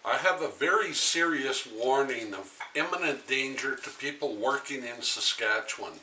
I have a very serious warning of imminent danger to people working in Saskatchewan.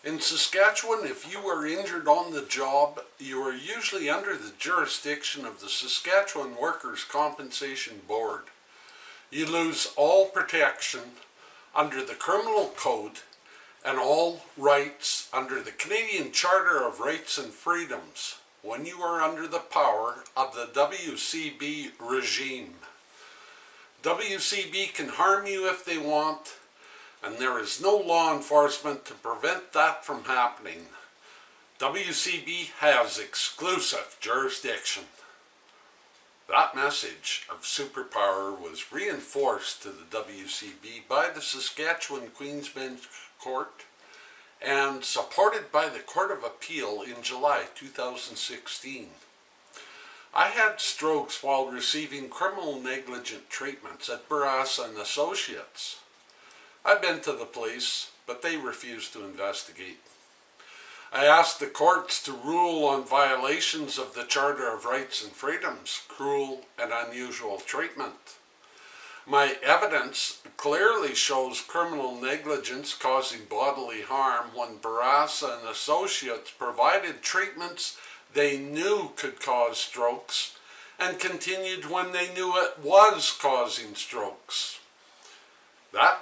In Saskatchewan, if you are injured on the job, you are usually under the jurisdiction of the Saskatchewan Workers' Compensation Board. You lose all protection under the Criminal Code and all rights under the Canadian Charter of Rights and Freedoms when you are under the power of the WCB regime. WCB can harm you if they want, and there is no law enforcement to prevent that from happening. WCB has exclusive jurisdiction. That message of superpower was reinforced to the WCB by the Saskatchewan Queen's Bench Court and supported by the Court of Appeal in July 2016. I had strokes while receiving criminal negligent treatments at Barassa and Associates. I've been to the place, but they refused to investigate. I asked the courts to rule on violations of the Charter of Rights and Freedoms, cruel and unusual treatment. My evidence clearly shows criminal negligence causing bodily harm when Barassa and Associates provided treatments they knew could cause strokes and continued when they knew it was causing strokes. That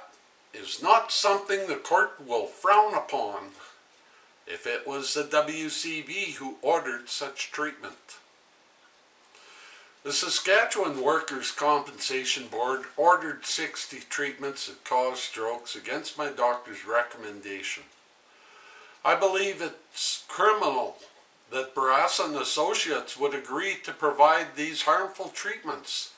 is not something the court will frown upon if it was the WCB who ordered such treatment. The Saskatchewan Workers' Compensation Board ordered 60 treatments that caused strokes against my doctor's recommendation. I believe it's criminal that Barassa and Associates would agree to provide these harmful treatments,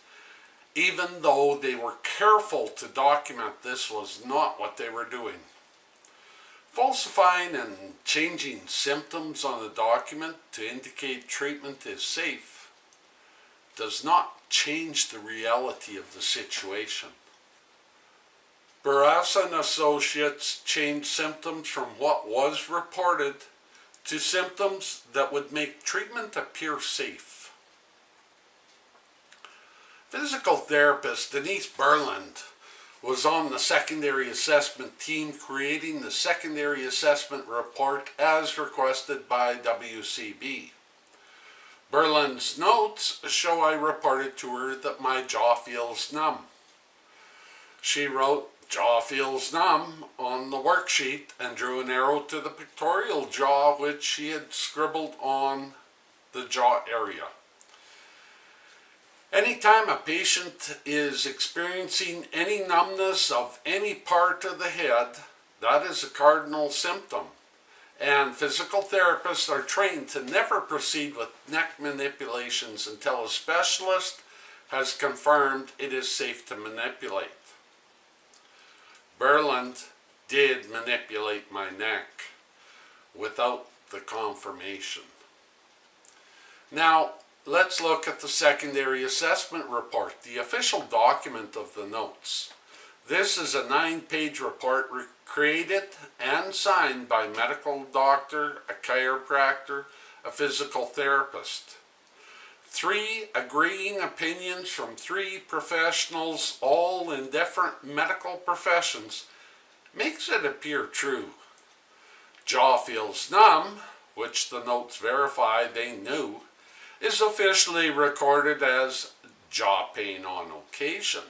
even though they were careful to document this was not what they were doing. Falsifying and changing symptoms on a document to indicate treatment is safe does not change the reality of the situation. Barassa and Associates changed symptoms from what was reported to symptoms that would make treatment appear safe. Physical therapist Denise Berland was on the secondary assessment team creating the secondary assessment report as requested by WCB. Berland's notes show I reported to her that my jaw feels numb. She wrote "jaw feels numb" on the worksheet and drew an arrow to the pictorial jaw which she had scribbled on the jaw area. Anytime a patient is experiencing any numbness of any part of the head, that is a cardinal symptom, and physical therapists are trained to never proceed with neck manipulations until a specialist has confirmed it is safe to manipulate. Berland did manipulate my neck without the confirmation. Now, let's look at the secondary assessment report, the official document of the notes. This is a 9-page report created and signed by a medical doctor, a chiropractor, a physical therapist. 3 agreeing opinions from 3 professionals, all in different medical professions, makes it appear true. Jaw feels numb, which the notes verify they knew, is officially recorded as jaw pain on occasion,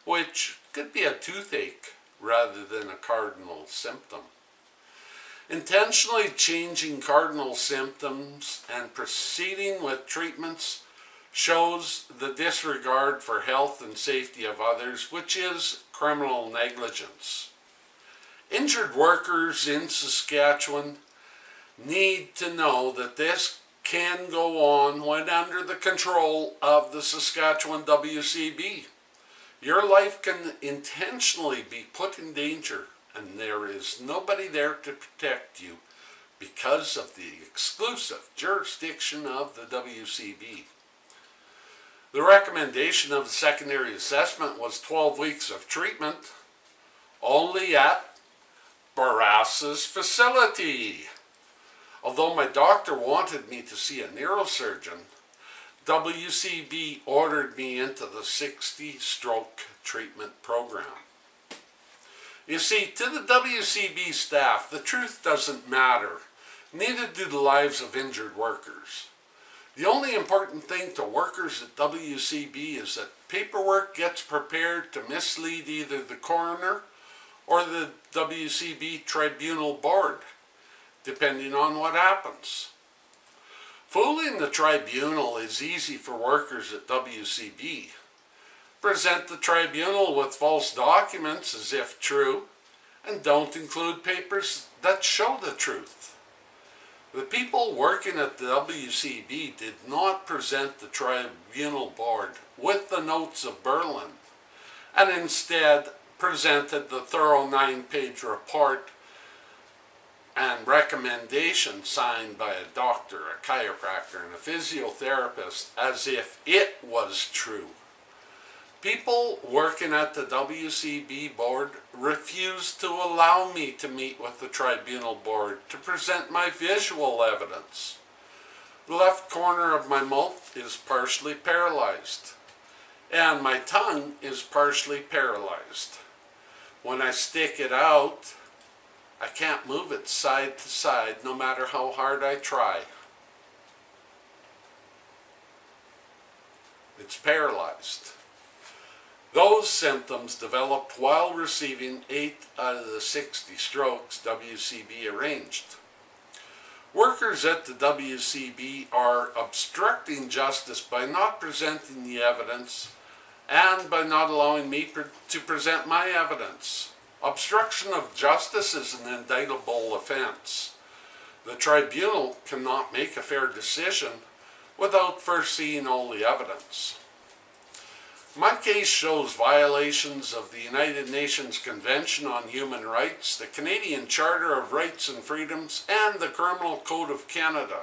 which could be a toothache rather than a cardinal symptom. Intentionally changing cardinal symptoms and proceeding with treatments shows the disregard for health and safety of others, which is criminal negligence. Injured workers in Saskatchewan need to know that this can go on when under the control of the Saskatchewan WCB. Your life can intentionally be put in danger, and there is nobody there to protect you because of the exclusive jurisdiction of the WCB. The recommendation of the secondary assessment was 12 weeks of treatment, only at Barassa's facility. Although my doctor wanted me to see a neurosurgeon, WCB ordered me into the 60-stroke treatment program. You see, to the WCB staff, the truth doesn't matter. Neither do the lives of injured workers. The only important thing to workers at WCB is that paperwork gets prepared to mislead either the coroner or the WCB tribunal board, depending on what happens. Fooling the tribunal is easy for workers at WCB. Present the tribunal with false documents as if true, and don't include papers that show the truth. The people working at the WCB did not present the tribunal board with the notes of Berlin, and instead presented the thorough 9-page report and recommendation signed by a doctor, a chiropractor, and a physiotherapist as if it was true. People working at the WCB board refused to allow me to meet with the tribunal board to present my visual evidence. The left corner of my mouth is partially paralyzed, and my tongue is partially paralyzed. When I stick it out, I can't move it side to side no matter how hard I try. It's paralyzed. Those symptoms developed while receiving 8 out of the 60 strokes WCB arranged. Workers at the WCB are obstructing justice by not presenting the evidence and by not allowing me to present my evidence. Obstruction of justice is an indictable offense. The tribunal cannot make a fair decision without first seeing all the evidence. My case shows violations of the United Nations Convention on Human Rights, the Canadian Charter of Rights and Freedoms, and the Criminal Code of Canada.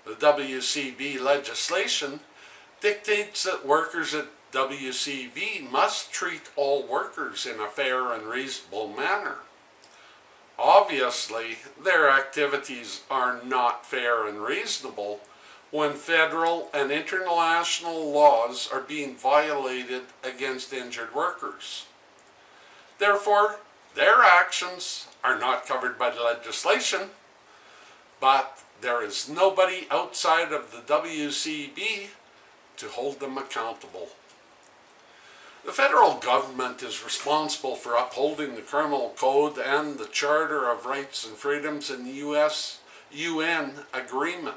The WCB legislation dictates that workers at WCB must treat all workers in a fair and reasonable manner. Obviously, their activities are not fair and reasonable when federal and international laws are being violated against injured workers. Therefore, their actions are not covered by the legislation, but there is nobody outside of the WCB to hold them accountable. The federal government is responsible for upholding the Criminal Code and the Charter of Rights and Freedoms in the U.S. UN agreement.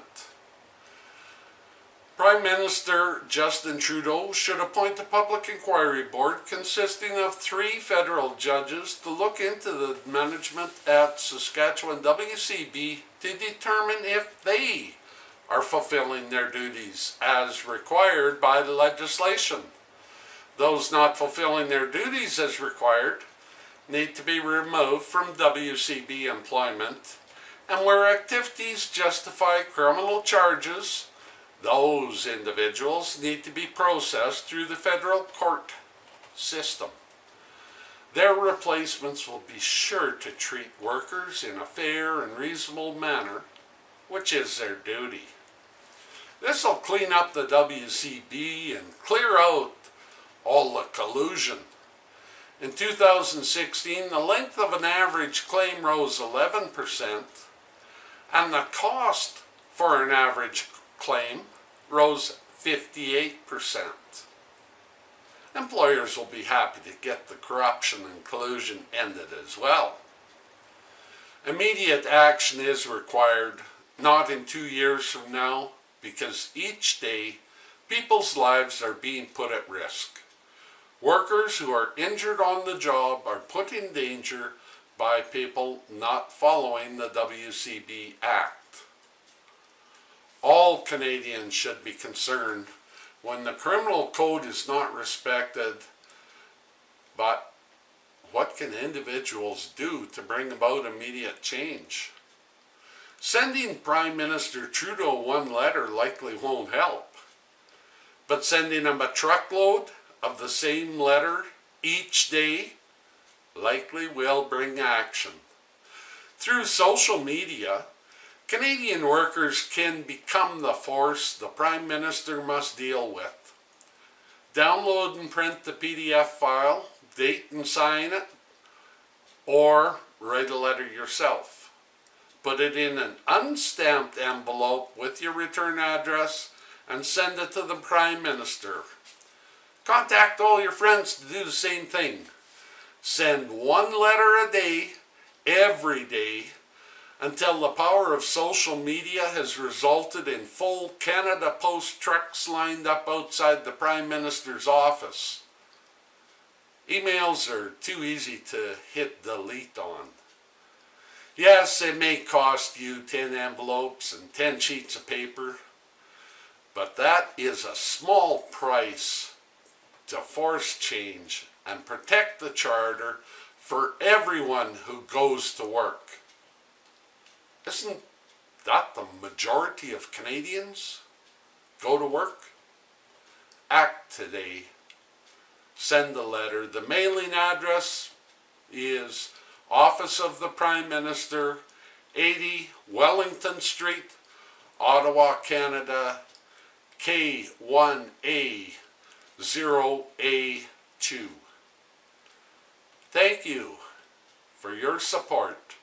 Prime Minister Justin Trudeau should appoint a public inquiry board consisting of 3 federal judges to look into the management at Saskatchewan WCB to determine if they are fulfilling their duties as required by the legislation. Those not fulfilling their duties as required need to be removed from WCB employment, and where activities justify criminal charges, those individuals need to be processed through the federal court system. Their replacements will be sure to treat workers in a fair and reasonable manner, which is their duty. This will clean up the WCB and clear out all the collusion. In 2016, the length of an average claim rose 11%, and the cost for an average claim rose 58%. Employers will be happy to get the corruption and collusion ended as well. Immediate action is required, not in 2 years from now, because each day people's lives are being put at risk. Workers who are injured on the job are put in danger by people not following the WCB Act. All Canadians should be concerned when the criminal code is not respected, but what can individuals do to bring about immediate change? Sending Prime Minister Trudeau one letter likely won't help, but sending him a truckload of the same letter each day likely will bring action. Through social media, Canadian workers can become the force the Prime Minister must deal with. Download and print the PDF file, date and sign it, or write a letter yourself. Put it in an unstamped envelope with your return address and send it to the Prime Minister. Contact all your friends to do the same thing. Send one letter a day, every day, until the power of social media has resulted in full Canada Post trucks lined up outside the Prime Minister's office. Emails are too easy to hit delete on. Yes, it may cost you 10 envelopes and 10 sheets of paper, but that is a small price to force change and protect the Charter for everyone who goes to work. Isn't that the majority of Canadians go to work? Act today. Send a letter. The mailing address is Office of the Prime Minister, 80 Wellington Street, Ottawa, Canada, K1A 0A2. Thank you for your support.